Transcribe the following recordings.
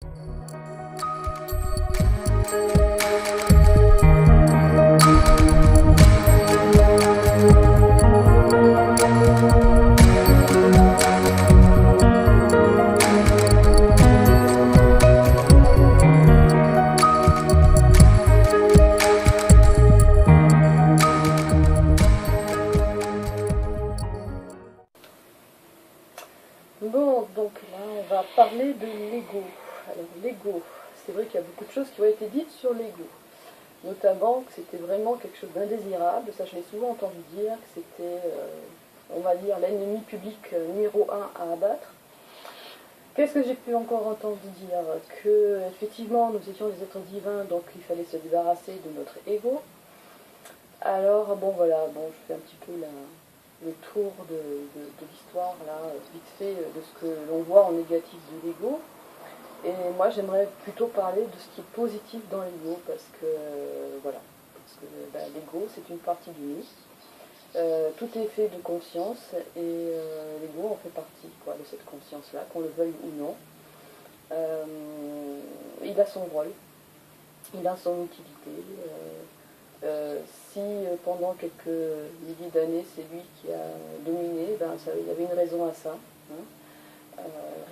Bon, donc là, on va parler de Lego. Alors, Lego, c'est vrai qu'il y a beaucoup de choses qui ont été dites sur Lego. Notamment que c'était vraiment quelque chose d'indésirable. Ça, je l'ai souvent entendu dire, que c'était, on va dire, l'ennemi public numéro 1 à abattre. Qu'est-ce que j'ai pu encore entendre dire? Que, effectivement, nous étions des êtres divins, donc il fallait se débarrasser de notre ego. Alors, bon, voilà, bon, je fais un petit peu le tour de l'histoire, là, vite fait, de ce que l'on voit en négatif de l'ego. Et moi, j'aimerais plutôt parler de ce qui est positif dans l'ego, parce que, voilà, parce que l'ego, c'est une partie du nous. Tout est fait de conscience, et l'ego en fait partie, quoi, de cette conscience-là, qu'on le veuille ou non. Il a son rôle, il a son utilité. Si pendant quelques milliers d'années c'est lui qui a dominé, ben, il y avait une raison à ça. Hein.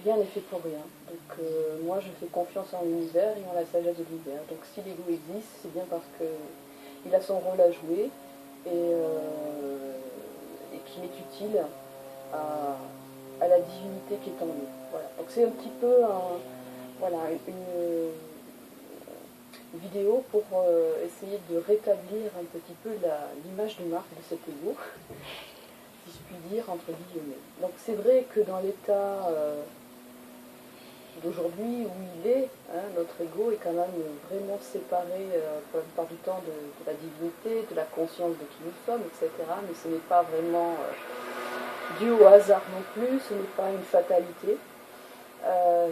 Rien n'est fait pour rien. Donc moi je fais confiance en l'univers et en la sagesse de l'univers. Donc si l'ego existe, c'est bien parce qu'il a son rôle à jouer et qu'il est utile à la divinité qui est en lui. Voilà. Donc c'est un petit peu voilà, une vidéo pour essayer de rétablir un petit peu l'image de marque de cet ego, si je puis dire, entre guillemets. Donc c'est vrai que dans l'état d'aujourd'hui où il est, hein, notre ego est quand même vraiment séparé pour la plupart du temps de la divinité, de la conscience de qui nous sommes, etc. Mais ce n'est pas vraiment dû au hasard non plus, ce n'est pas une fatalité.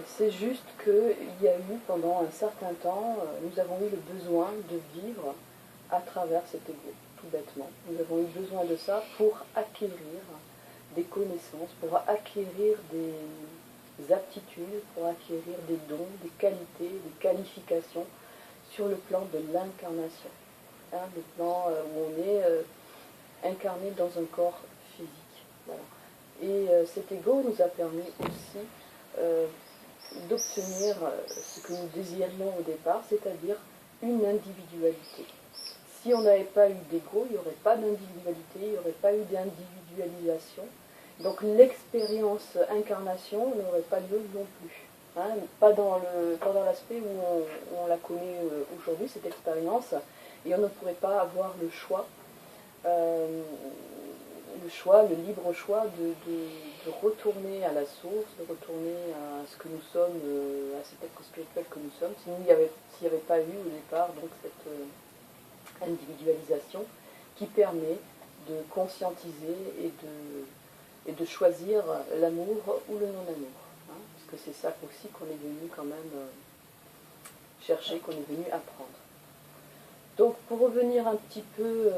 C'est juste qu'il y a eu pendant un certain temps, nous avons eu le besoin de vivre à travers cet ego, tout bêtement. Nous avons eu besoin de ça pour acquérir des connaissances, pour acquérir des aptitudes, pour acquérir des dons, des qualités, des qualifications sur le plan de l'incarnation. Hein, le plan où on est incarné dans un corps physique. Voilà. Et cet ego nous a permis aussi d'obtenir ce que nous désirions au départ, c'est-à-dire une individualité. Si on n'avait pas eu d'ego, il n'y aurait pas d'individualité, il n'y aurait pas eu d'individualisation. Donc l'expérience incarnation n'aurait pas lieu non plus. Hein, pas dans l'aspect où on la connaît aujourd'hui, cette expérience, et on ne pourrait pas avoir le choix, le libre choix de retourner à la source, de retourner à ce que nous sommes, à cet être spirituel que nous sommes, s'il n'y avait pas eu au départ donc cette individualisation qui permet de conscientiser et de choisir l'amour ou le non-amour. Hein, parce que c'est ça aussi qu'on est venu quand même chercher, qu'on est venu apprendre. Donc pour revenir un petit peu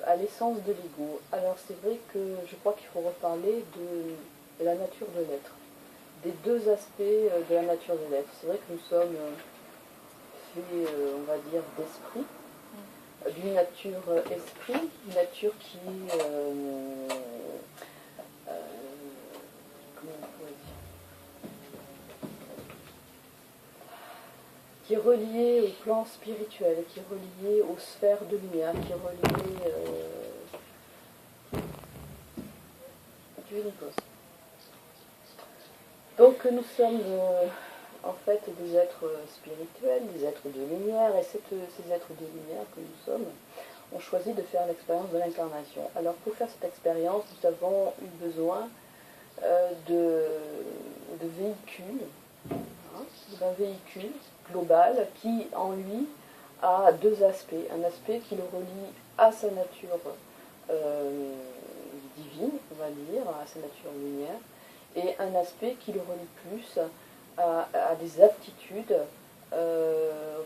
à l'essence de l'ego, alors c'est vrai que je crois qu'il faut reparler de la nature de l'être, des deux aspects de la nature de l'être. C'est vrai que nous sommes faits, on va dire, d'esprit, d'une nature esprit, une nature qui est, comment on pourrait dire, qui est relié au plan spirituel, qui est relié aux sphères de lumière, qui est relié donc nous sommes en fait des êtres spirituels, des êtres de lumière, et ces êtres de lumière que nous sommes ont choisi de faire l'expérience de l'incarnation. Alors pour faire cette expérience, nous avons eu besoin de véhicules, hein, d'un véhicule global qui en lui a deux aspects. Un aspect qui le relie à sa nature divine, on va dire, à sa nature lumière, et un aspect qui le relie plus à des aptitudes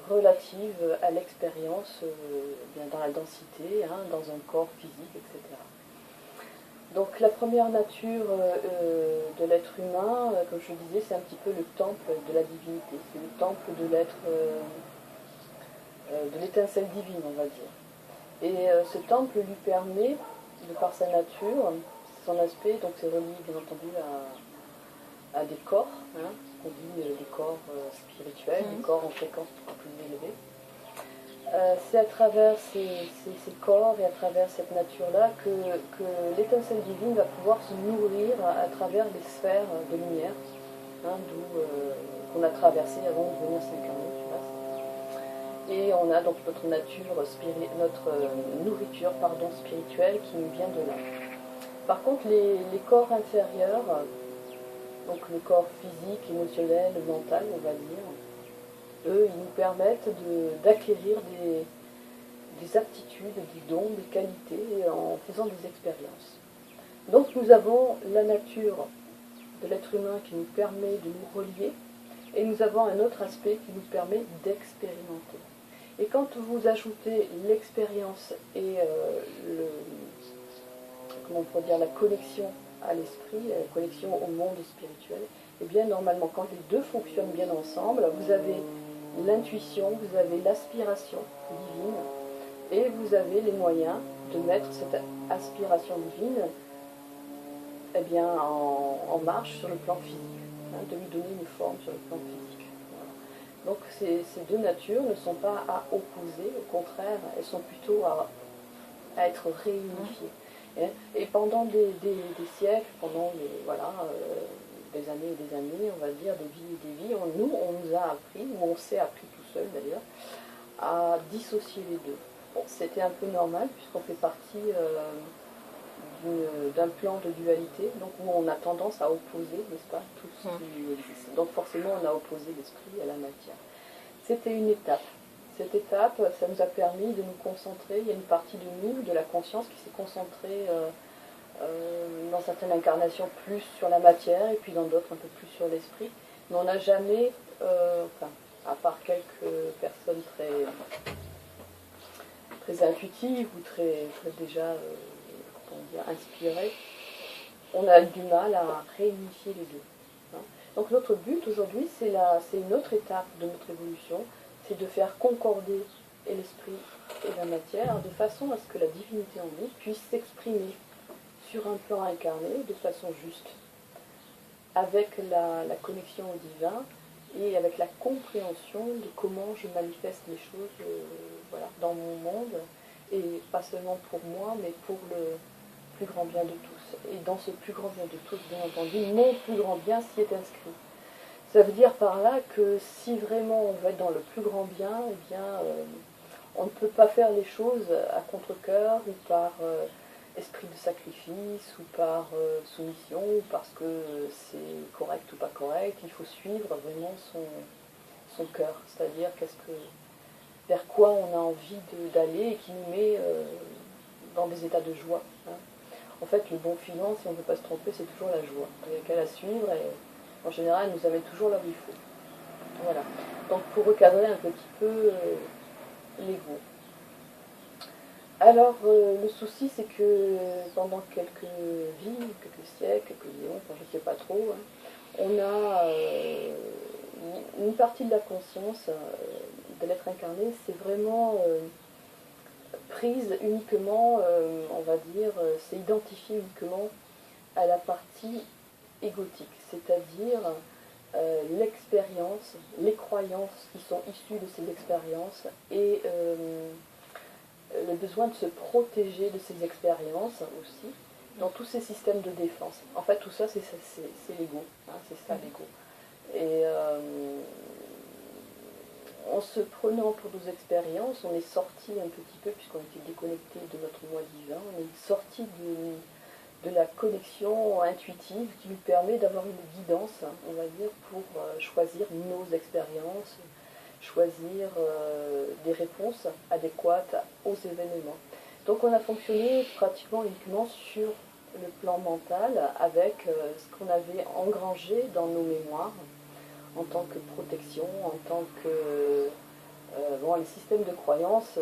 relatives à l'expérience dans la densité, hein, dans un corps physique, etc. Donc la première nature de l'être humain, comme je disais, c'est un petit peu le temple de la divinité, c'est le temple de l'être, de l'étincelle divine, on va dire. Et ce temple lui permet, de par sa nature, son aspect, donc c'est relié bien entendu à des corps, hein, on dit des corps spirituels, des corps en fréquence beaucoup plus élevée. C'est à travers ces corps et à travers cette nature-là que l'étincelle divine va pouvoir se nourrir à travers les sphères de lumière, hein, qu'on a traversées avant de venir s'incarner. Et on a donc notre nourriture spirituelle qui nous vient de là. Par contre, les corps inférieurs, donc le corps physique, émotionnel, mental, on va dire, eux, ils nous permettent d'acquérir des aptitudes, des dons, des qualités en faisant des expériences. Donc nous avons la nature de l'être humain qui nous permet de nous relier, et nous avons un autre aspect qui nous permet d'expérimenter. Et quand vous ajoutez l'expérience et comment on pourrait dire, la connexion à l'esprit, la connexion au monde spirituel, et bien normalement quand les deux fonctionnent bien ensemble, vous avez l'intuition, vous avez l'aspiration divine, et vous avez les moyens de mettre cette aspiration divine eh bien, en marche sur le plan physique, hein, de lui donner une forme sur le plan physique. Voilà. Donc ces deux natures ne sont pas à opposer, au contraire, elles sont plutôt à être réunifiées. Et pendant des siècles, pendant des années et des années, on va dire, des vies et des vies, on nous a appris, ou on s'est appris tout seul d'ailleurs, à dissocier les deux. Bon, c'était un peu normal, puisqu'on fait partie d'un plan de dualité, donc où on a tendance à opposer, n'est-ce pas, tout ce qui existe. Donc forcément, on a opposé l'esprit à la matière. C'était une étape. Cette étape, ça nous a permis de nous concentrer. Il y a une partie de nous, de la conscience, qui s'est concentrée dans certaines incarnations plus sur la matière, et puis dans d'autres un peu plus sur l'esprit. Mais on n'a jamais, à part quelques personnes très intuitives ou très déjà inspirées, on a du mal à réunifier les deux. Hein. Donc notre but aujourd'hui, c'est une autre étape de notre évolution, c'est de faire concorder et l'esprit et la matière, de façon à ce que la divinité en nous puisse s'exprimer sur un plan incarné de façon juste, avec la connexion au divin et avec la compréhension de comment je manifeste les choses dans mon monde, et pas seulement pour moi, mais pour le plus grand bien de tous. Et dans ce plus grand bien de tous, bien entendu, mon plus grand bien s'y est inscrit. Ça veut dire par là que si vraiment on veut être dans le plus grand bien, eh bien, on ne peut pas faire les choses à contre-cœur ou par esprit de sacrifice ou par soumission ou parce que c'est correct ou pas correct. Il faut suivre vraiment son cœur, c'est-à-dire vers quoi on a envie d'aller et qui nous met dans des états de joie. Hein. En fait, le bon filon, si on ne veut pas se tromper, c'est toujours la joie. Il n'y a qu'à la suivre et en général, elle nous amène toujours là où il faut. Voilà. Donc pour recadrer un petit peu l'ego. Alors le souci, c'est que pendant quelques vies, quelques siècles, quelques éons, je ne sais pas trop, hein, on a une partie de la conscience de l'être incarné, c'est vraiment prise uniquement, on va dire, c'est identifié uniquement à la partie égotique, c'est-à-dire l'expérience, les croyances qui sont issues de ces expériences et le besoin de se protéger de ces expériences aussi, dans tous ces systèmes de défense. En fait, tout ça, c'est l'ego, hein, c'est ça l'ego. Et en se prenant pour nos expériences, on est sorti un petit peu, puisqu'on était déconnecté de notre moi divin, on est sorti de la connexion intuitive qui nous permet d'avoir une guidance, on va dire, pour choisir nos expériences, choisir des réponses adéquates aux événements. Donc on a fonctionné pratiquement uniquement sur le plan mental avec ce qu'on avait engrangé dans nos mémoires en tant que protection, en tant que Bon, les systèmes de croyance,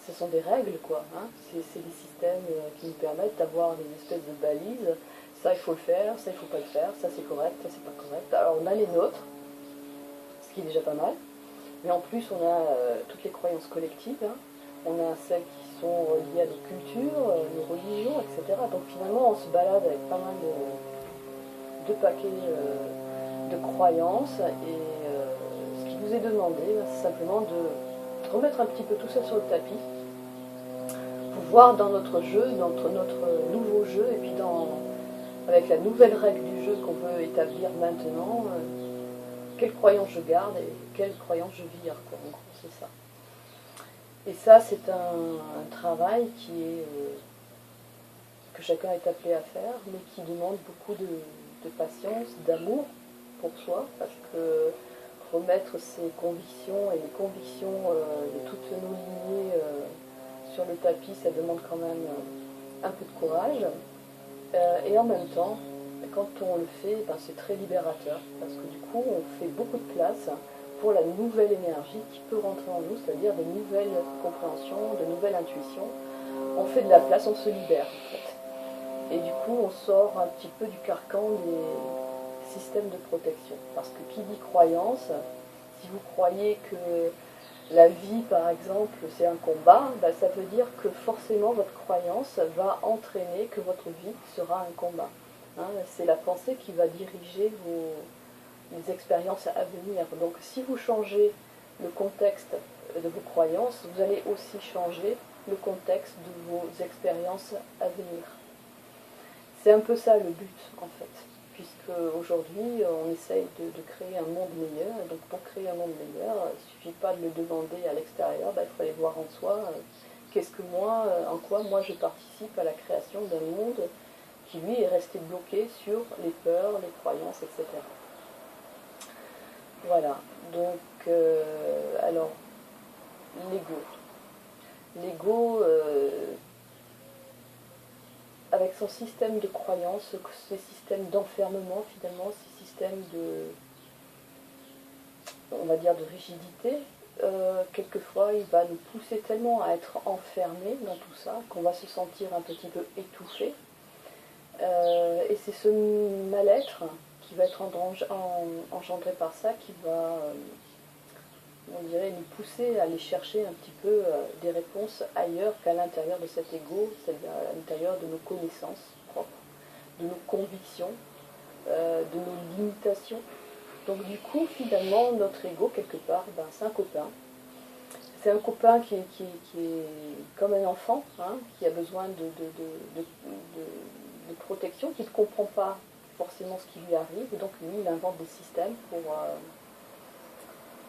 ce sont des règles, quoi. Hein. C'est des systèmes qui nous permettent d'avoir des espèces de balises. Ça, il faut le faire, ça, il ne faut pas le faire, ça, c'est correct, ça, c'est pas correct. Alors, on a les nôtres, ce qui est déjà pas mal. Mais en plus, on a toutes les croyances collectives. Hein. On a celles qui sont liées à nos cultures, nos religions, etc. Donc, finalement, on se balade avec pas mal de paquets de croyances et ce qui nous est demandé, c'est simplement de remettre un petit peu tout ça sur le tapis pour voir dans notre jeu, dans notre nouveau jeu, et puis avec la nouvelle règle du jeu qu'on veut établir maintenant, quelle croyance je garde et quelle croyance je vire, quoi. En gros, c'est ça. Et ça, c'est un travail que chacun est appelé à faire, mais qui demande beaucoup de patience, d'amour pour soi, parce que remettre ses convictions et les convictions de toutes nos lignées sur le tapis, ça demande quand même un peu de courage. Et en même temps, quand on le fait, ben, c'est très libérateur, parce que du coup, on fait beaucoup de place pour la nouvelle énergie qui peut rentrer en nous, c'est-à-dire de nouvelles compréhensions, de nouvelles intuitions. On fait de la place, on se libère en fait. Et du coup, on sort un petit peu du carcan des systèmes de protection. Parce que qui dit croyance, si vous croyez que la vie, par exemple, c'est un combat, ben, ça veut dire que forcément votre croyance va entraîner que votre vie sera un combat. Hein, c'est la pensée qui va diriger les expériences à venir. Donc si vous changez le contexte de vos croyances, vous allez aussi changer le contexte de vos expériences à venir. C'est un peu ça le but, en fait. Puisque aujourd'hui, on essaye de créer un monde meilleur. Et donc pour créer un monde meilleur, il ne suffit pas de le demander à l'extérieur, il faut aller voir en soi qu'est-ce que moi, en quoi moi je participe à la création d'un monde qui lui est resté bloqué sur les peurs, les croyances, etc. Voilà, donc alors l'ego. L'ego, avec son système de croyances, ces systèmes d'enfermement finalement, ces systèmes on va dire de rigidité, quelquefois il va nous pousser tellement à être enfermés dans tout ça qu'on va se sentir un petit peu étouffé. Et c'est ce mal-être qui va être engendré par ça qui va, on dirait, nous pousser à aller chercher un petit peu des réponses ailleurs qu'à l'intérieur de cet ego, c'est-à-dire à l'intérieur de nos connaissances propres, de nos convictions, de nos limitations. Donc du coup, finalement, notre ego, quelque part, ben, c'est un copain. C'est un copain qui est comme un enfant, hein, qui a besoin de protection, qui ne comprend pas forcément ce qui lui arrive, et donc lui, il invente des systèmes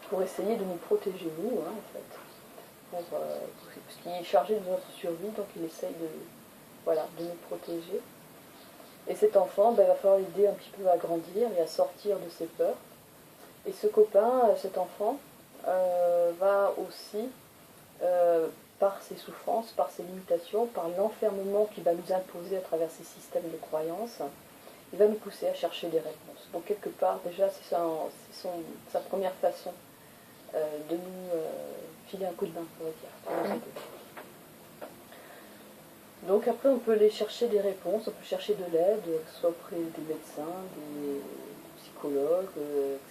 pour essayer de nous protéger, nous, hein, en fait. Parce qu'il est chargé de notre survie, donc il essaye de nous protéger. Et cet enfant, ben, il va falloir l'aider un petit peu à grandir et à sortir de ses peurs. Et ce copain, cet enfant, va aussi, par ses souffrances, par ses limitations, par l'enfermement qu'il va nous imposer à travers ces systèmes de croyances, il va nous pousser à chercher des réponses. Donc quelque part, déjà, c'est sa première façon de nous filer un coup de main, on va dire, pour nous aider. Donc après, on peut aller chercher des réponses, on peut chercher de l'aide, que ce soit auprès des médecins, des psychologues,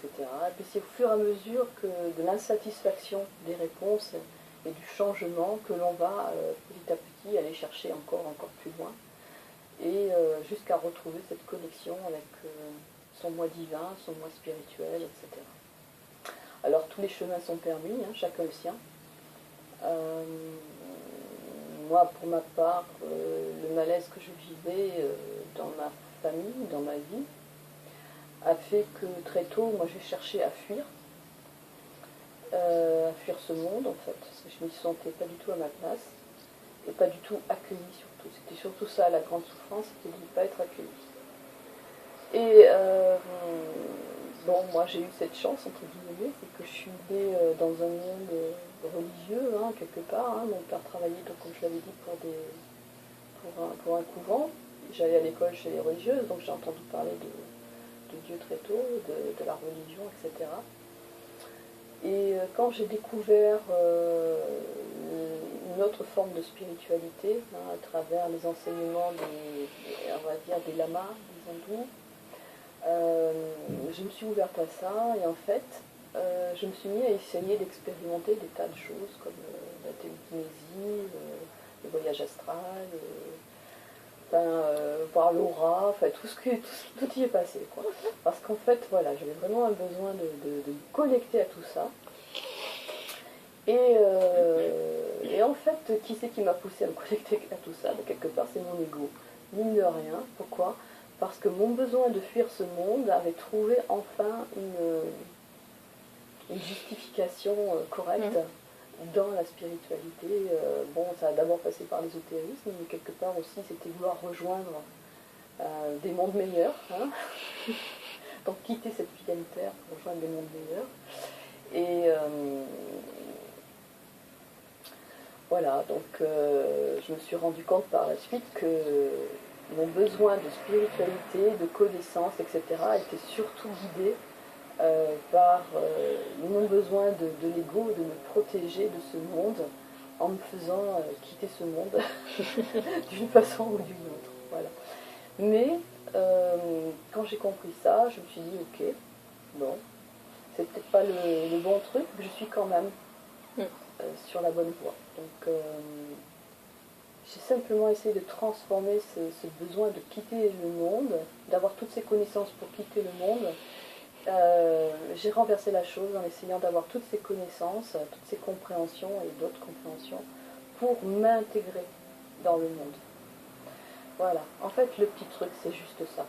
etc. Et puis c'est au fur et à mesure que de l'insatisfaction des réponses et du changement que l'on va petit à petit aller chercher encore plus loin, et jusqu'à retrouver cette connexion avec son moi divin, son moi spirituel, etc. Alors tous les chemins sont permis, hein, chacun le sien. Moi, pour ma part, le malaise que je vivais dans ma famille, dans ma vie, a fait que très tôt, moi j'ai cherché à fuir ce monde en fait, parce que je ne m'y sentais pas du tout à ma place, et pas du tout accueillie surtout. C'était surtout ça la grande souffrance, c'était de ne pas être accueillie. Et bon, moi j'ai eu cette chance, entre guillemets, c'est que je suis née dans un monde religieux, hein, quelque part. Hein. Mon père travaillait, donc, comme je l'avais dit, pour un couvent. J'allais à l'école chez les religieuses, donc j'ai entendu parler de Dieu très tôt, de la religion, etc. Et quand j'ai découvert une autre forme de spiritualité, à travers les enseignements on va dire des lamas, des hindous, je me suis ouverte à ça et en fait, je me suis mis à essayer d'expérimenter des tas de choses comme la télékinésie, le voyage astral, voir l'aura, enfin tout y est passé, quoi. Parce qu'en fait, voilà, j'avais vraiment un besoin de me connecter à tout ça. Et en fait, qui c'est qui m'a poussé à me connecter à tout ça? Quelque part, c'est mon ego. Mine de rien. Pourquoi? Parce que mon besoin de fuir ce monde avait trouvé enfin une justification correcte dans la spiritualité. Bon, ça a d'abord passé par l'ésotérisme, mais quelque part aussi, c'était vouloir rejoindre des mondes meilleurs. Hein. Donc quitter cette vie terre pour rejoindre des mondes meilleurs. Et voilà, donc je me suis rendu compte par la suite que mon besoin de spiritualité, de connaissance, etc., était surtout guidé par mon besoin de l'ego, de me protéger de ce monde en me faisant quitter ce monde d'une façon ou d'une autre. Voilà. Mais quand j'ai compris ça, je me suis dit, ok, bon, c'est peut-être pas le bon truc, mais je suis quand même sur la bonne voie. Donc j'ai simplement essayé de transformer ce besoin de quitter le monde, d'avoir toutes ces connaissances pour quitter le monde. J'ai renversé la chose en essayant d'avoir toutes ces connaissances, toutes ces compréhensions et d'autres compréhensions pour m'intégrer dans le monde. Voilà, en fait le petit truc c'est juste ça.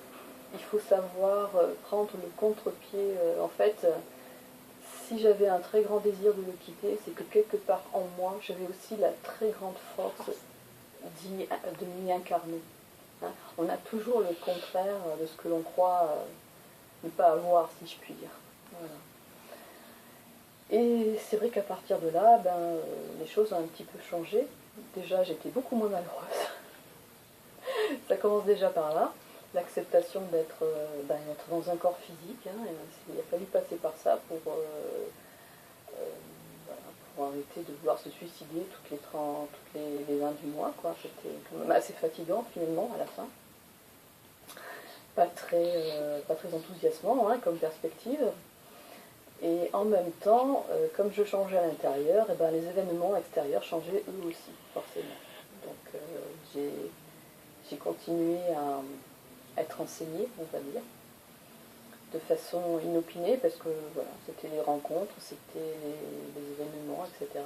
Il faut savoir prendre le contre-pied. En fait, si j'avais un très grand désir de le quitter, c'est que quelque part en moi, j'avais aussi la très grande force de m'y incarner. Hein, on a toujours le contraire de ce que l'on croit ne pas avoir, si je puis dire. Voilà. Et c'est vrai qu'à partir de là, les choses ont un petit peu changé. Déjà, j'étais beaucoup moins malheureuse. Ça commence déjà par là. L'acceptation d'être dans un corps physique. Hein, il a fallu passer par ça pour arrêter de vouloir se suicider toutes les 20 du mois. C'était quand même assez fatigant finalement à la fin. Pas très enthousiasmant hein, comme perspective. Et en même temps, comme je changeais à l'intérieur, les événements extérieurs changeaient eux aussi, forcément. Donc j'ai continué à être enseignée, on va dire, de façon inopinée, parce que voilà, c'était les rencontres, c'était les événements, etc.,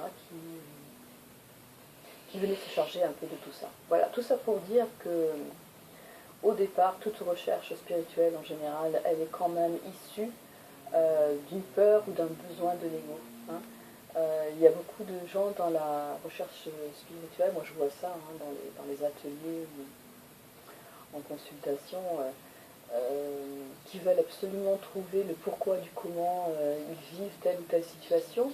qui venaient se charger un peu de tout ça. Voilà, tout ça pour dire que au départ, toute recherche spirituelle en général, elle est quand même issue d'une peur ou d'un besoin de l'ego. Hein. Il y a beaucoup de gens dans la recherche spirituelle, moi je vois ça hein, dans les ateliers ou en consultation, qui veulent absolument trouver le pourquoi du comment ils vivent telle ou telle situation.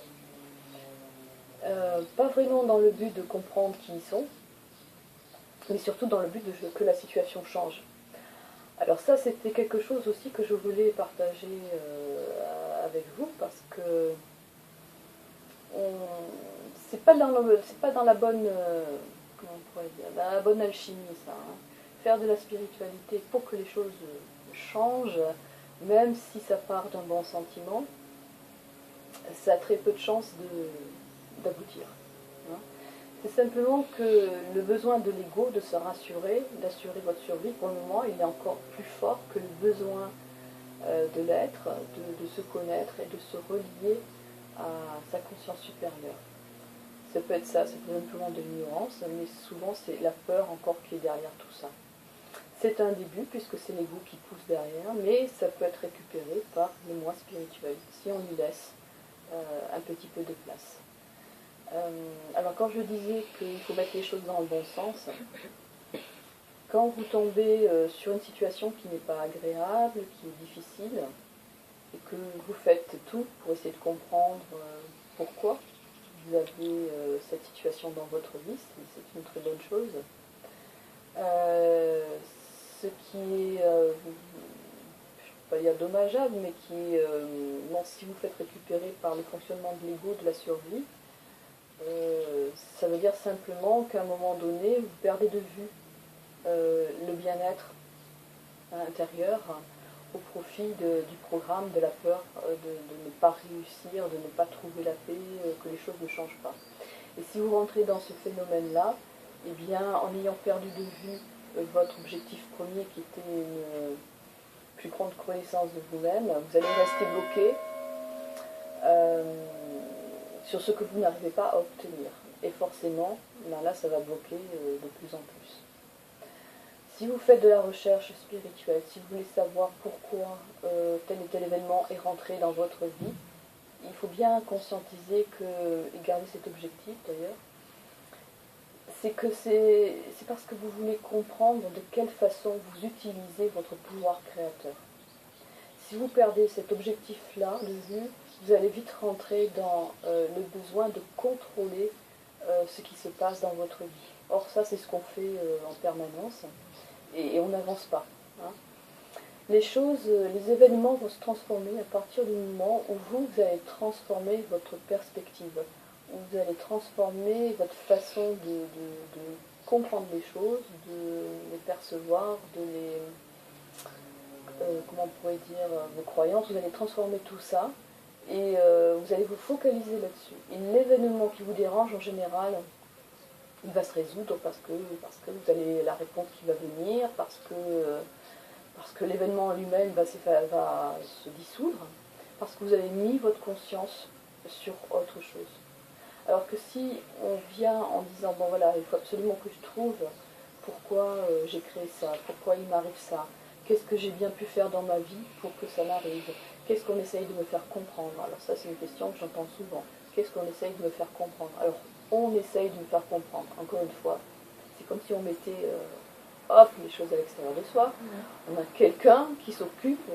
Pas vraiment dans le but de comprendre qui ils sont, mais surtout dans le but que la situation change. Alors ça, c'était quelque chose aussi que je voulais partager avec vous, parce que c'est pas dans la bonne, comment on pourrait dire, dans la bonne alchimie, ça. Hein. Faire de la spiritualité pour que les choses changent, même si ça part d'un bon sentiment, ça a très peu de chances d'aboutir. Hein. C'est simplement que le besoin de l'ego de se rassurer, d'assurer votre survie, pour le moment, il est encore plus fort que le besoin de l'être, de se connaître et de se relier à sa conscience supérieure. Ça peut être ça, c'est simplement de l'ignorance, mais souvent c'est la peur encore qui est derrière tout ça. C'est un début, puisque c'est l'ego qui pousse derrière, mais ça peut être récupéré par le moi spirituel, si on lui laisse un petit peu de place. Alors quand je disais qu'il faut mettre les choses dans le bon sens, quand vous tombez sur une situation qui n'est pas agréable, qui est difficile, et que vous faites tout pour essayer de comprendre pourquoi vous avez cette situation dans votre vie, c'est une très bonne chose. Ce qui est pas dire dommageable, mais qui, bon, si vous faites récupérer par le fonctionnement de l'ego de la survie, ça veut dire simplement qu'à un moment donné, vous perdez de vue le bien-être intérieur au profit du programme de la peur de ne pas réussir, de ne pas trouver la paix, que les choses ne changent pas. Et si vous rentrez dans ce phénomène-là, eh bien, en ayant perdu de vue votre objectif premier qui était une plus grande connaissance de vous-même, vous allez rester bloqué sur ce que vous n'arrivez pas à obtenir. Et forcément, ben là, ça va bloquer de plus en plus. Si vous faites de la recherche spirituelle, si vous voulez savoir pourquoi tel et tel événement est rentré dans votre vie, il faut bien conscientiser et garder cet objectif d'ailleurs, c'est que c'est parce que vous voulez comprendre de quelle façon vous utilisez votre pouvoir créateur. Si vous perdez cet objectif-là de vue, vous allez vite rentrer dans le besoin de contrôler ce qui se passe dans votre vie. Or ça, c'est ce qu'on fait en permanence, et on n'avance pas. Hein. Les événements vont se transformer à partir du moment où vous allez transformer votre perspective, où vous allez transformer votre façon de comprendre les choses, de les percevoir, comment on pourrait dire, vos croyances. Vous allez transformer tout ça et vous allez vous focaliser là-dessus. Et l'événement qui vous dérange en général, il va se résoudre parce que vous avez la réponse qui va venir, parce que l'événement en lui-même va se dissoudre, parce que vous avez mis votre conscience sur autre chose. Alors que si on vient en disant, bon voilà, il faut absolument que je trouve pourquoi j'ai créé ça, pourquoi il m'arrive ça, qu'est-ce que j'ai bien pu faire dans ma vie pour que ça m'arrive, qu'est-ce qu'on essaye de me faire comprendre. Alors ça, c'est une question que j'entends souvent. Qu'est-ce qu'on essaye de me faire comprendre? Alors, on essaye de me faire comprendre, encore une fois. C'est comme si on mettait les choses à l'extérieur de soi. On a quelqu'un qui s'occupe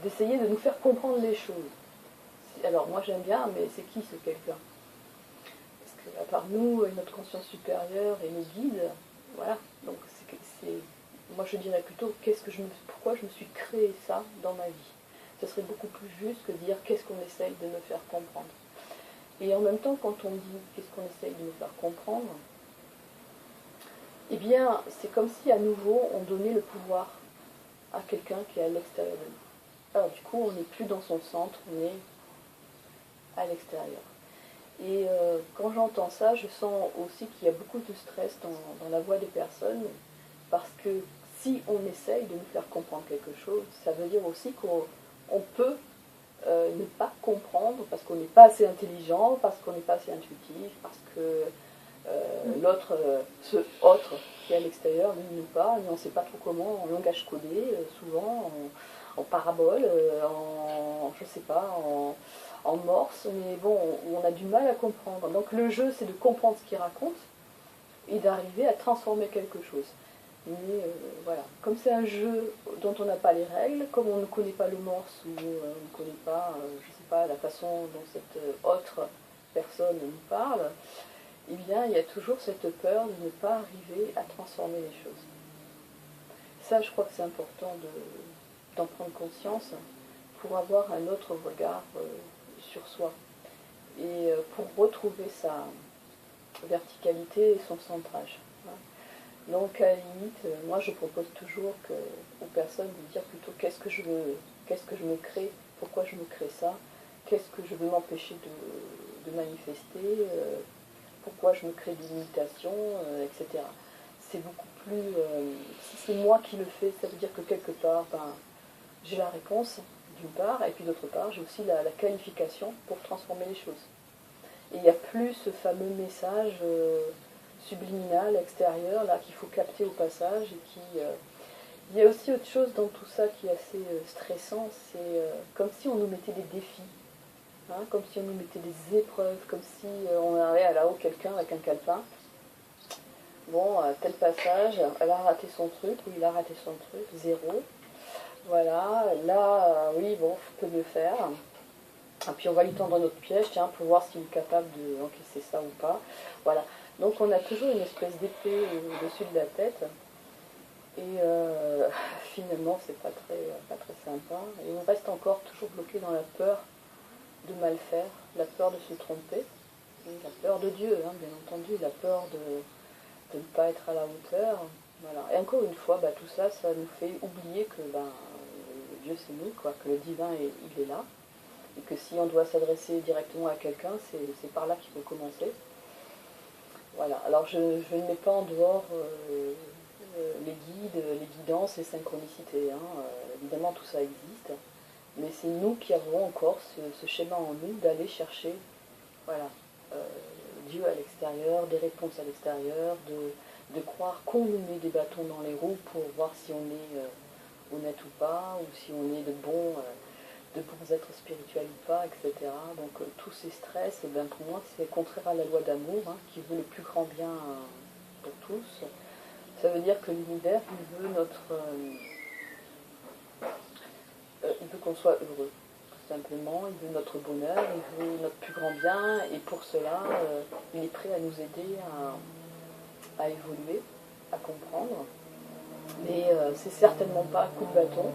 d'essayer de nous faire comprendre les choses. Alors moi j'aime bien, mais c'est qui ce quelqu'un? Parce qu'à part nous, et notre conscience supérieure et nos guides, voilà. Donc moi je dirais plutôt pourquoi je me suis créé ça dans ma vie. Ce serait beaucoup plus juste que de dire qu'est-ce qu'on essaye de me faire comprendre. Et en même temps, quand on dit qu'est-ce qu'on essaye de me faire comprendre, eh bien, c'est comme si à nouveau on donnait le pouvoir à quelqu'un qui est à l'extérieur de nous. Alors du coup, on n'est plus dans son centre, on est à l'extérieur. Et quand j'entends ça, je sens aussi qu'il y a beaucoup de stress dans la voix des personnes, parce que si on essaye de nous faire comprendre quelque chose, ça veut dire aussi qu'on peut ne pas comprendre, parce qu'on n'est pas assez intelligent, parce qu'on n'est pas assez intuitif, parce que ce autre qui est à l'extérieur, lui nous parle, mais on ne sait pas trop comment, en langage codé, souvent, en parabole, je ne sais pas, en morse, mais bon, on a du mal à comprendre. Donc le jeu, c'est de comprendre ce qu'il raconte et d'arriver à transformer quelque chose. Mais voilà, comme c'est un jeu dont on n'a pas les règles, comme on ne connaît pas le morse ou on ne connaît pas, je ne sais pas, la façon dont cette autre personne nous parle, eh bien, il y a toujours cette peur de ne pas arriver à transformer les choses. Ça, je crois que c'est important d'en prendre conscience pour avoir un autre regard sur soi et pour retrouver sa verticalité et son centrage. Donc, à la limite, moi, je propose toujours aux personnes de dire plutôt qu'est-ce que je me crée, pourquoi je me crée ça, qu'est-ce que je veux m'empêcher de manifester, pourquoi je me crée des limitations, etc. C'est beaucoup plus... si c'est moi qui le fais, ça veut dire que quelque part, j'ai la réponse, d'une part, et puis d'autre part, j'ai aussi la qualification pour transformer les choses. Et il n'y a plus ce fameux message subliminal, extérieur, là, qu'il faut capter au passage, et qui... il y a aussi autre chose dans tout ça qui est assez stressant, c'est comme si on nous mettait des défis. Hein, comme si on nous mettait des épreuves, comme si on avait là-haut quelqu'un avec un calepin. Bon, tel passage, elle a raté son truc, ou il a raté son truc, 0. Voilà, là, oui, bon, peut mieux faire. Et puis on va lui tendre notre piège, tiens, pour voir s'il est capable d'encaisser ça ou pas. Voilà. Donc on a toujours une espèce d'épée au-dessus de la tête. Et finalement, c'est pas très sympa. Et on reste encore toujours bloqué dans la peur de mal faire, la peur de se tromper, et la peur de Dieu, hein, bien entendu, la peur de ne pas être à la hauteur. Voilà. Et encore une fois, tout ça, ça nous fait oublier que Dieu c'est nous, quoi, que le divin il est là, et que si on doit s'adresser directement à quelqu'un, c'est par là qu'il faut commencer. Voilà. Alors je ne mets pas en dehors les guides, les guidances, les synchronicités. Hein. Évidemment, tout ça existe, mais c'est nous qui avons encore ce schéma en nous d'aller chercher, voilà, Dieu à l'extérieur, des réponses à l'extérieur, de croire qu'on nous met des bâtons dans les roues pour voir si on est honnête ou pas, ou si on est de bons êtres spirituels ou pas, etc. Donc tous ces stress, pour moi, c'est contraire à la loi d'amour, hein, qui veut le plus grand bien pour tous. Ça veut dire que l'univers, il veut il veut qu'on soit heureux, tout simplement. Il veut notre bonheur, il veut notre plus grand bien, et pour cela, il est prêt à nous aider à évoluer, à comprendre. Mais c'est certainement pas à coup de bâton,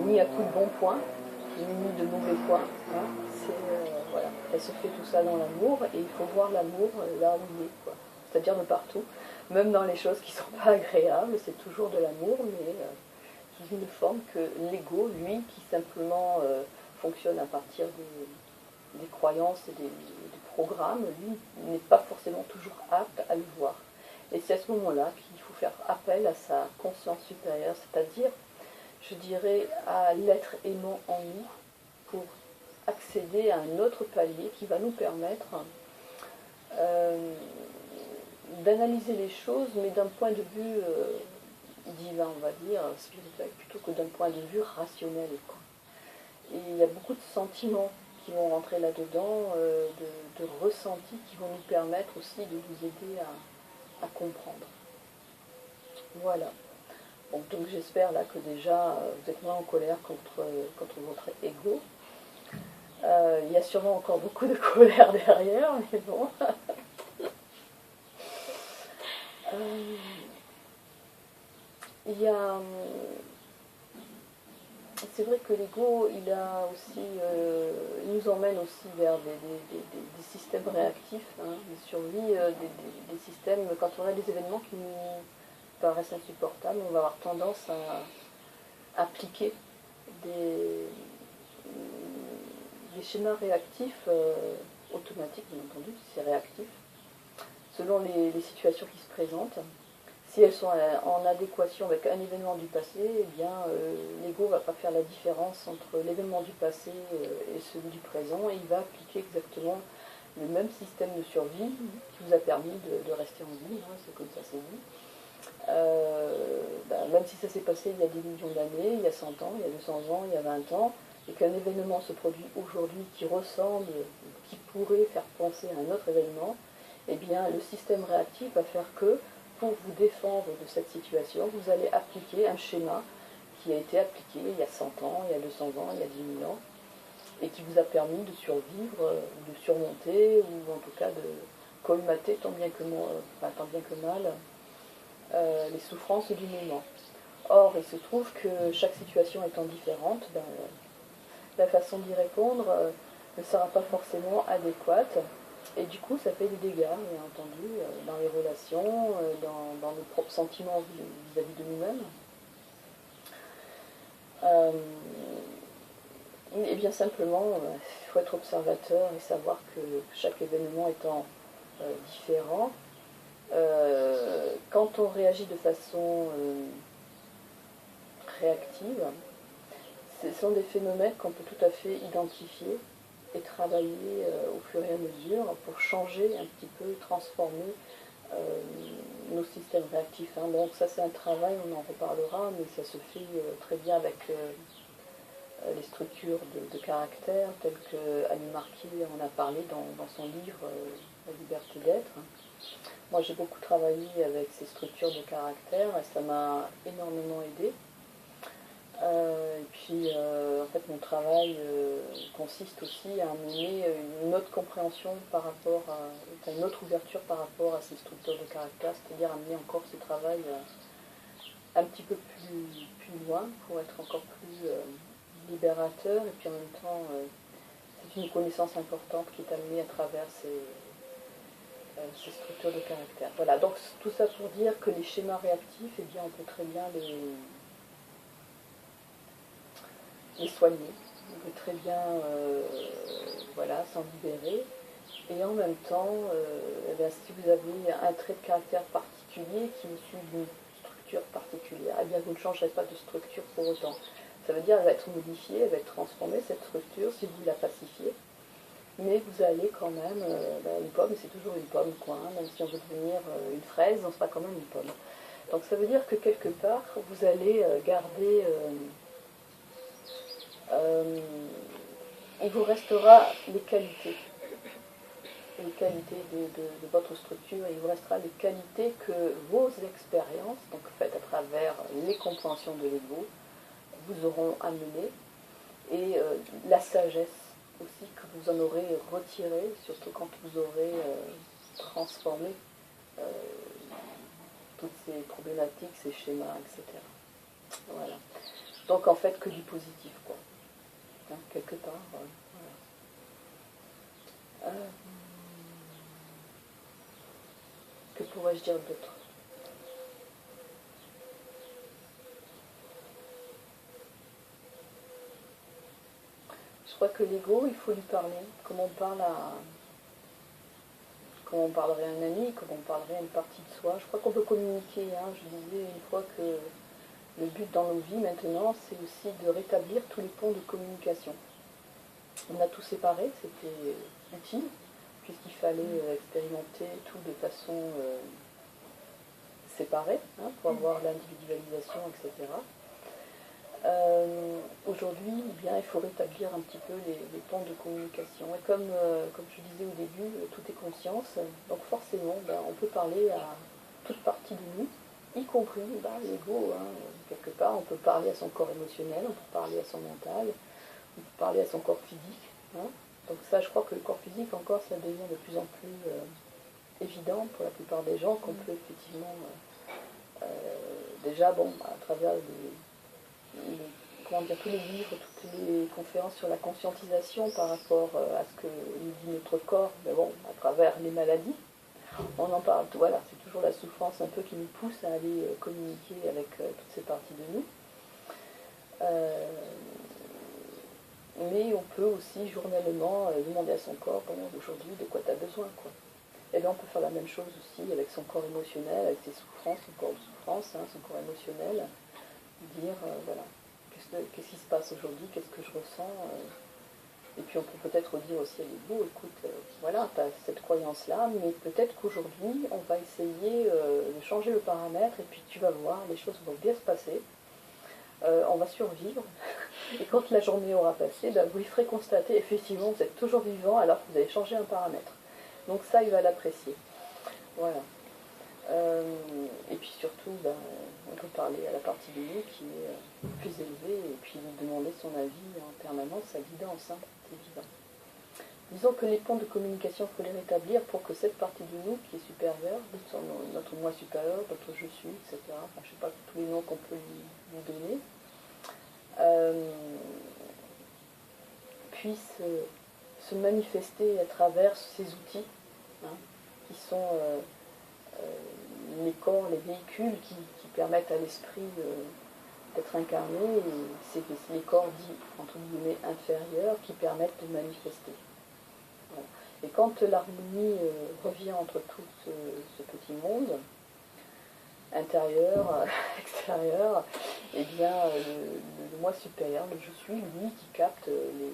ni à coup de bons points, ni de mauvais points. Hein. Voilà. Elle se fait tout ça dans l'amour, et il faut voir l'amour là où il est, quoi. C'est-à-dire de partout, même dans les choses qui ne sont pas agréables, c'est toujours de l'amour, mais sous une forme que l'ego, lui, qui simplement fonctionne à partir des croyances et des programmes, lui, n'est pas forcément toujours apte à le voir. Et c'est à ce moment-là qu'il faut faire appel à sa conscience supérieure, c'est-à-dire, je dirais, à l'être aimant en nous, pour accéder à un autre palier qui va nous permettre d'analyser les choses, mais d'un point de vue divin, on va dire, spirituel, plutôt que d'un point de vue rationnel, quoi. Et il y a beaucoup de sentiments qui vont rentrer là-dedans, de ressentis qui vont nous permettre aussi de vous aider à comprendre. Voilà. Bon, donc j'espère là que déjà vous êtes moins en colère contre votre ego. Il y a sûrement encore beaucoup de colère derrière, mais bon. C'est vrai que l'ego, il nous emmène aussi vers des systèmes réactifs, hein, de survie, des systèmes, quand on a des événements qui nous paraissent insupportables, on va avoir tendance à appliquer des schémas réactifs, automatiques bien entendu, si c'est réactif, selon les situations qui se présentent. Si elles sont en adéquation avec un événement du passé, eh bien l'ego ne va pas faire la différence entre l'événement du passé et celui du présent, et il va appliquer exactement le même système de survie qui vous a permis de rester en vie, hein, c'est comme ça c'est dit. Même si ça s'est passé il y a des millions d'années, il y a 100 ans, il y a 200 ans, il y a 20 ans, et qu'un événement se produit aujourd'hui qui ressemble, qui pourrait faire penser à un autre événement, eh bien le système réactif va faire que, pour vous défendre de cette situation, vous allez appliquer un schéma qui a été appliqué il y a 100 ans, il y a 200 ans, il y a 10 000 ans, et qui vous a permis de survivre, de surmonter, ou en tout cas de colmater tant bien que mal les souffrances du moment. Or, il se trouve que chaque situation étant différente, la façon d'y répondre ne sera pas forcément adéquate. Et du coup, ça fait des dégâts, bien entendu, dans les relations, dans nos propres sentiments vis-à-vis de nous-mêmes. Et bien simplement, il faut être observateur et savoir que chaque événement étant différent, quand on réagit de façon réactive, ce sont des phénomènes qu'on peut tout à fait identifier et travailler au fur et à mesure pour changer un petit peu, transformer nos systèmes réactifs. Hein. Donc ça c'est un travail, on en reparlera, mais ça se fait très bien avec les structures de caractère, telles que Annie Marquet en a parlé dans son livre La liberté d'être. Moi j'ai beaucoup travaillé avec ces structures de caractère et ça m'a énormément aidée. Et puis, en fait, mon travail consiste aussi à amener une autre compréhension une autre ouverture par rapport à ces structures de caractère, c'est-à-dire amener encore ce travail un petit peu plus loin pour être encore plus libérateur, et puis en même temps c'est une connaissance importante qui est amenée à travers ces structures de caractère. Voilà, donc tout ça pour dire que les schémas réactifs, eh bien, on peut très bien les soigner, on peut très bien voilà, s'en libérer. Et en même temps, eh bien, si vous avez un trait de caractère particulier qui est issu d'une structure particulière, eh bien, vous ne changerez pas de structure pour autant. Ça veut dire qu'elle va être modifiée, elle va être transformée, cette structure, si vous la pacifiez. Mais vous allez quand même, une pomme, c'est toujours une pomme, quoi. Hein, même si on veut devenir une fraise, on sera quand même une pomme. Donc ça veut dire que quelque part, vous allez garder... il vous restera les qualités de votre structure, et il vous restera les qualités que vos expériences, donc faites à travers les compréhensions de l'ego, vous auront amené, et la sagesse aussi que vous en aurez retiré, surtout quand vous aurez transformé toutes ces problématiques, ces schémas, etc. Voilà. Donc en fait que du positif, quoi. Hein, quelque part. Voilà. Que pourrais-je dire d'autre? Je crois que l'ego, il faut lui parler, comme on parlerait à un ami, comme on parlerait à une partie de soi. Je crois qu'on peut communiquer. Hein. Je disais une fois que le but dans nos vies maintenant, c'est aussi de rétablir tous les ponts de communication. On a tout séparé, c'était utile, puisqu'il fallait expérimenter tout de façon séparée, hein, pour avoir l'individualisation, etc. Aujourd'hui, eh bien, il faut rétablir un petit peu les ponts de communication. Et comme je disais au début, tout est conscience, donc forcément, on peut parler à toute partie de nous, y compris l'ego. Hein, quelque part, on peut parler à son corps émotionnel, on peut parler à son mental, on peut parler à son corps physique. Hein. Donc ça, je crois que le corps physique, encore, ça devient de plus en plus évident pour la plupart des gens, qu'on peut effectivement, déjà, à travers tous les livres, toutes les conférences sur la conscientisation par rapport à ce que nous dit notre corps, mais à travers les maladies, on en parle. Voilà, c'est toujours la souffrance un peu qui nous pousse à aller communiquer avec toutes ces parties de nous. Mais on peut aussi journellement demander à son corps, aujourd'hui, de quoi tu as besoin, quoi. Et bien on peut faire la même chose aussi avec son corps émotionnel, avec ses souffrances, son corps de souffrance, hein, son corps émotionnel, dire, voilà, qu'est-ce qui se passe aujourd'hui, qu'est-ce que je ressens, et puis on peut peut-être dire aussi à l'ego, écoute, voilà, tu as cette croyance-là, mais peut-être qu'aujourd'hui, on va essayer de changer le paramètre, et puis tu vas voir, les choses vont bien se passer, on va survivre, et quand la journée aura passé, vous lui ferez constater, effectivement, vous êtes toujours vivant alors que vous avez changé un paramètre. Donc ça, il va l'apprécier. Voilà. Et puis surtout, on peut parler à la partie de nous qui est plus élevée, et puis lui demander son avis en permanence, sa guidance, hein, c'est évident. Disons que les ponts de communication, il faut les rétablir pour que cette partie de nous qui est supérieure, notre moi supérieur, notre je suis, etc., enfin, je ne sais pas tous les noms qu'on peut lui donner, puisse se manifester à travers ces outils, hein, qui sont les corps, les véhicules qui permettent à l'esprit d'être incarné, et c'est les corps dits, entre guillemets, inférieurs qui permettent de manifester. Voilà. Et quand l'harmonie revient entre tout ce petit monde, intérieur, extérieur, eh bien, le moi supérieur, le je suis, lui, qui capte les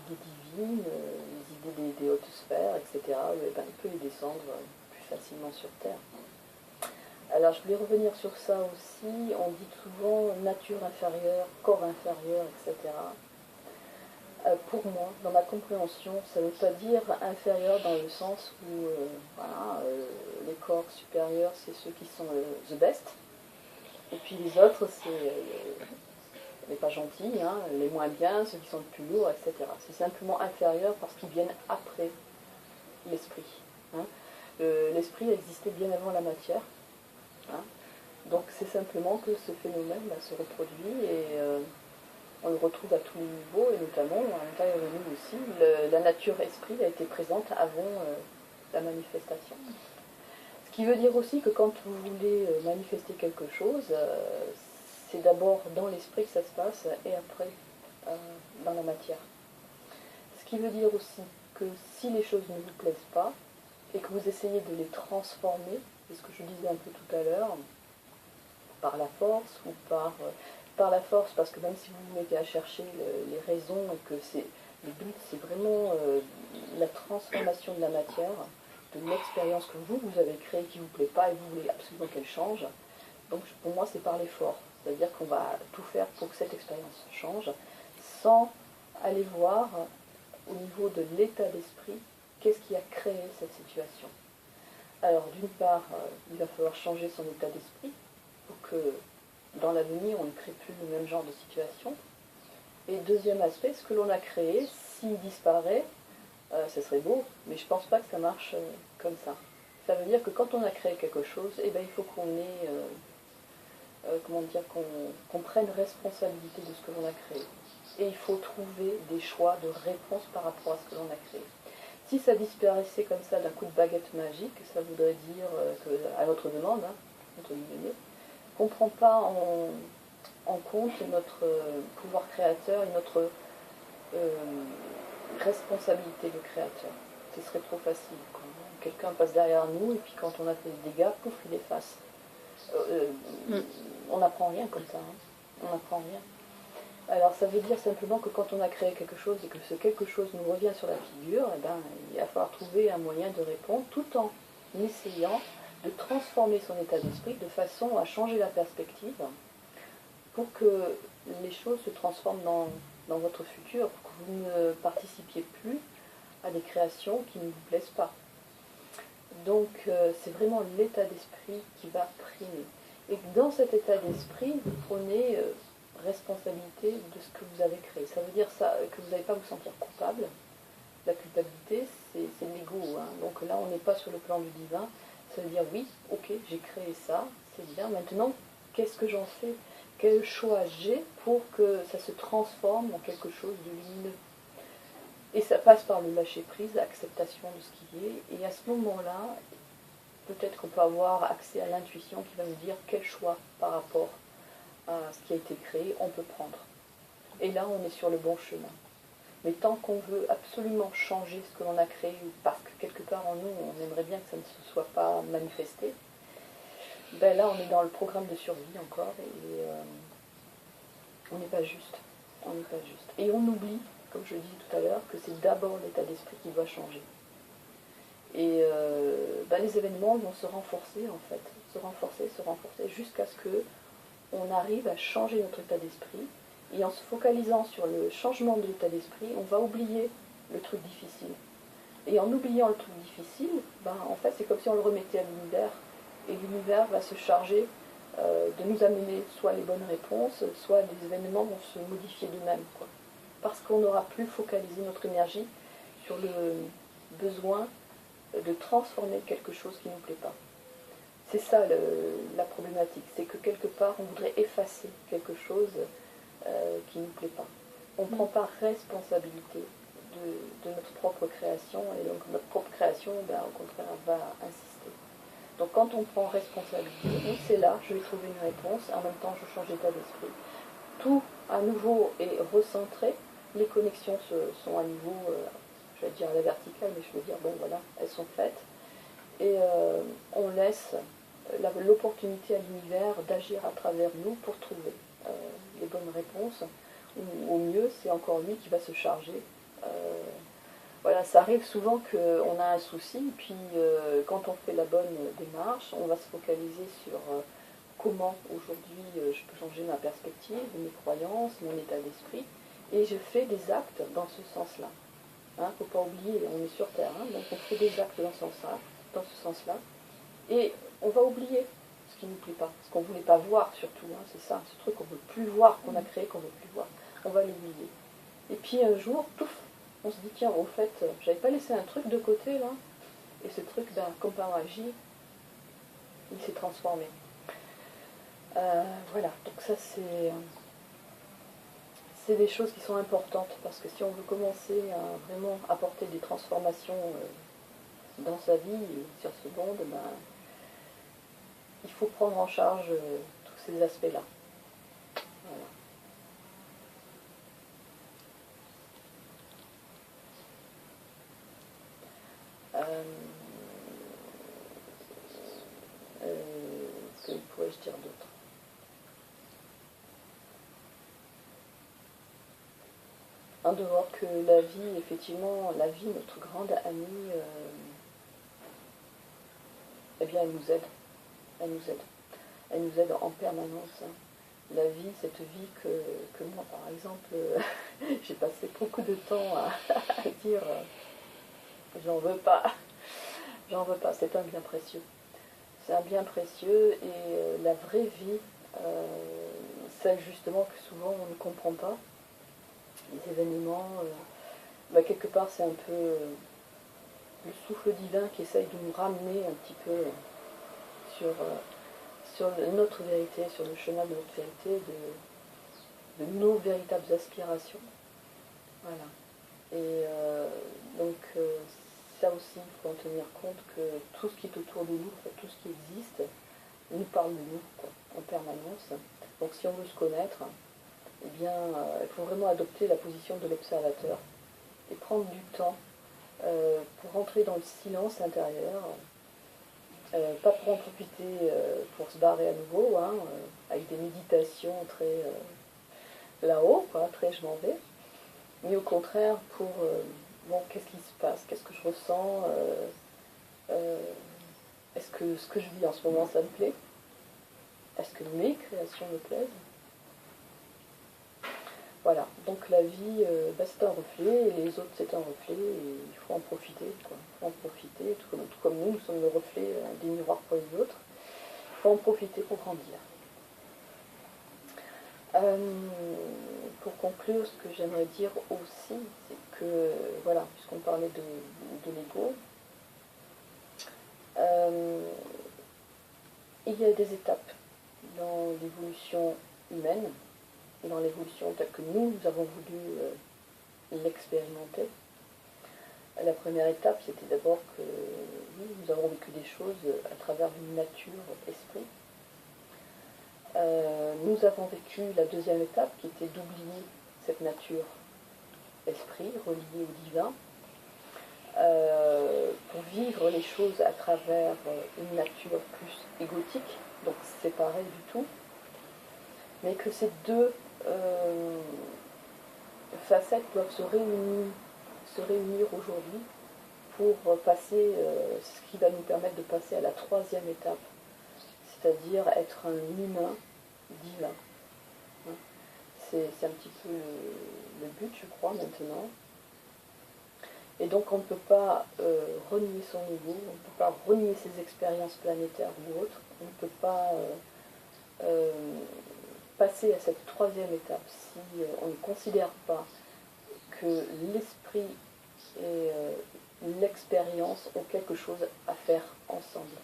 idées divines, les idées des hautes sphères, etc., il peut les descendre plus facilement sur Terre. Alors, je voulais revenir sur ça aussi. On dit souvent nature inférieure, corps inférieur, etc. Pour moi, dans ma compréhension, ça ne veut pas dire inférieur dans le sens où les corps supérieurs, c'est ceux qui sont the best, et puis les autres, c'est les pas gentils, hein, les moins bien, ceux qui sont le plus lourds, etc. C'est simplement inférieur parce qu'ils viennent après l'esprit. Hein. L'esprit existait bien avant la matière. Hein. Donc c'est simplement que ce phénomène se reproduit et on le retrouve à tous les niveaux, et notamment à l'intérieur de nous aussi. La nature-esprit a été présente avant la manifestation. Ce qui veut dire aussi que quand vous voulez manifester quelque chose, c'est d'abord dans l'esprit que ça se passe et après dans la matière. Ce qui veut dire aussi que si les choses ne vous plaisent pas et que vous essayez de les transformer, c'est ce que je disais un peu tout à l'heure, par la force ou par la force, parce que même si vous vous mettez à chercher les raisons et que le but c'est vraiment la transformation de la matière, de l'expérience que vous avez créée qui ne vous plaît pas et vous voulez absolument qu'elle change. Donc pour moi c'est par l'effort, c'est-à-dire qu'on va tout faire pour que cette expérience change, sans aller voir au niveau de l'état d'esprit qu'est-ce qui a créé cette situation. Alors d'une part, il va falloir changer son état d'esprit pour que dans l'avenir on ne crée plus le même genre de situation. Et deuxième aspect, ce que l'on a créé, s'il disparaît, ce serait beau, mais je ne pense pas que ça marche comme ça. Ça veut dire que quand on a créé quelque chose, eh ben, il faut qu'on ait, qu'on prenne responsabilité de ce que l'on a créé. Et il faut trouver des choix de réponse par rapport à ce que l'on a créé. Si ça disparaissait comme ça d'un coup de baguette magique, ça voudrait dire qu'à notre demande, notre guillemets, qu'on ne prend pas en compte notre pouvoir créateur et notre responsabilité de créateur. Ce serait trop facile. Quelqu'un passe derrière nous et puis quand on a fait des dégâts, pouf, il efface. On n'apprend rien comme ça. On n'apprend rien. Alors ça veut dire simplement que quand on a créé quelque chose et que ce quelque chose nous revient sur la figure, eh ben, il va falloir trouver un moyen de répondre tout en essayant de transformer son état d'esprit de façon à changer la perspective pour que les choses se transforment dans votre futur, pour que vous ne participiez plus à des créations qui ne vous plaisent pas. Donc c'est vraiment l'état d'esprit qui va primer. Et dans cet état d'esprit, vous prenez responsabilité de ce que vous avez créé. Ça veut dire ça, que vous n'allez pas vous sentir coupable. La culpabilité, c'est l'ego. Donc là, on n'est pas sur le plan du divin. Ça veut dire, oui, ok, j'ai créé ça, c'est bien. Maintenant, qu'est-ce que j'en fais? Quel choix j'ai pour que ça se transforme en quelque chose de lumineux? Et ça passe par le lâcher-prise, l'acceptation de ce qui est. Et à ce moment-là, peut-être qu'on peut avoir accès à l'intuition qui va nous dire quel choix par rapport à ce qui a été créé on peut prendre. Et là, on est sur le bon chemin. Mais tant qu'on veut absolument changer ce que l'on a créé, parce que quelque part en nous, on aimerait bien que ça ne se soit pas manifesté, ben là, on est dans le programme de survie encore, et on n'est pas juste. On n'est pas juste. Et on oublie, comme je le disais tout à l'heure, que c'est d'abord l'état d'esprit qui doit changer. Et les événements vont se renforcer, en fait. Se renforcer, jusqu'à ce qu'on arrive à changer notre état d'esprit. Et en se focalisant sur le changement de l'état d'esprit, on va oublier le truc difficile. Et en oubliant le truc difficile, en fait, c'est comme si on le remettait à l'univers. Et l'univers va se charger de nous amener soit les bonnes réponses, soit les événements vont se modifier d'eux-mêmes. Parce qu'on n'aura plus focalisé notre énergie sur le besoin de transformer quelque chose qui ne nous plaît pas. C'est ça la problématique, c'est que quelque part, on voudrait effacer quelque chose qui ne nous plaît pas. On ne prend pas responsabilité de notre propre création, et donc notre propre création, au contraire, va insister. Donc quand on prend responsabilité, oui, c'est là, je vais trouver une réponse, en même temps je change d'état d'esprit. Tout à nouveau est recentré, les connexions sont à niveau, je vais dire à la verticale, mais je veux dire, bon voilà, elles sont faites, et on laisse l'opportunité à l'univers d'agir à travers nous pour trouver les bonnes réponses, ou au mieux, c'est encore lui qui va se charger. Voilà, ça arrive souvent qu'on a un souci, puis quand on fait la bonne démarche, on va se focaliser sur comment aujourd'hui je peux changer ma perspective, mes croyances, mon état d'esprit, et je fais des actes dans ce sens-là. Il ne faut pas oublier, on est sur Terre, donc on fait des actes dans ce sens-là, et on va oublier ce qui ne nous plaît pas, ce qu'on ne voulait pas voir surtout, c'est ça, ce truc qu'on ne veut plus voir, qu'on a créé, qu'on ne veut plus voir, on va l'oublier. Et puis un jour, pouf, on se dit, tiens, au fait, j'avais pas laissé un truc de côté, là, et ce truc, comme par magie, il s'est transformé. Voilà, donc ça c'est des choses qui sont importantes, parce que si on veut commencer à vraiment apporter des transformations dans sa vie et sur ce monde, ben, il faut prendre en charge tous ces aspects-là. Voilà. Que pourrais-je dire d'autre? En dehors que la vie, effectivement, la vie, notre grande amie, eh bien, elle nous aide. Elle nous aide. Elle nous aide en permanence. La vie, cette vie que moi, par exemple, j'ai passé beaucoup de temps à dire j'en veux pas. J'en veux pas. C'est un bien précieux. C'est un bien précieux et la vraie vie, celle justement que souvent on ne comprend pas, les événements, quelque part c'est un peu le souffle divin qui essaye de nous ramener un petit peu sur notre vérité, sur le chemin de notre vérité, de nos véritables aspirations. Voilà. Et donc ça aussi, il faut en tenir compte que tout ce qui est autour de nous, tout ce qui existe, nous parle de nous, quoi, en permanence. Donc si on veut se connaître, eh bien, il faut vraiment adopter la position de l'observateur et prendre du temps pour rentrer dans le silence intérieur, pas pour en profiter pour se barrer à nouveau, hein, avec des méditations très là-haut, quoi, très je m'en vais, mais au contraire pour bon, qu'est-ce qui se passe, qu'est-ce que je ressens, est-ce que ce que je vis en ce moment ça me plaît, est-ce que mes créations me plaisent? Voilà, donc la vie, c'est un reflet, et les autres c'est un reflet, et il faut en profiter, quoi. Il faut en profiter, tout comme nous sommes le reflet des miroirs pour les autres. Il faut en profiter pour grandir. Pour conclure, ce que j'aimerais dire aussi, c'est que, voilà, puisqu'on parlait de l'ego, il y a des étapes dans l'évolution humaine, dans l'évolution telle que nous avons voulu l'expérimenter. La première étape, c'était d'abord que nous avons vécu des choses à travers une nature-esprit. Nous avons vécu la deuxième étape, qui était d'oublier cette nature-esprit, reliée au divin, pour vivre les choses à travers une nature plus égotique, donc séparée du tout, mais que ces deux facettes doivent se réunir aujourd'hui pour passer, ce qui va nous permettre de passer à la troisième étape, c'est-à-dire être un humain divin. C'est un petit peu le but, je crois, maintenant. Et donc on ne peut pas renier son ego, on ne peut pas renier ses expériences planétaires ou autres, on ne peut pas passer à cette troisième étape si on ne considère pas que l'esprit et l'expérience ont quelque chose à faire ensemble.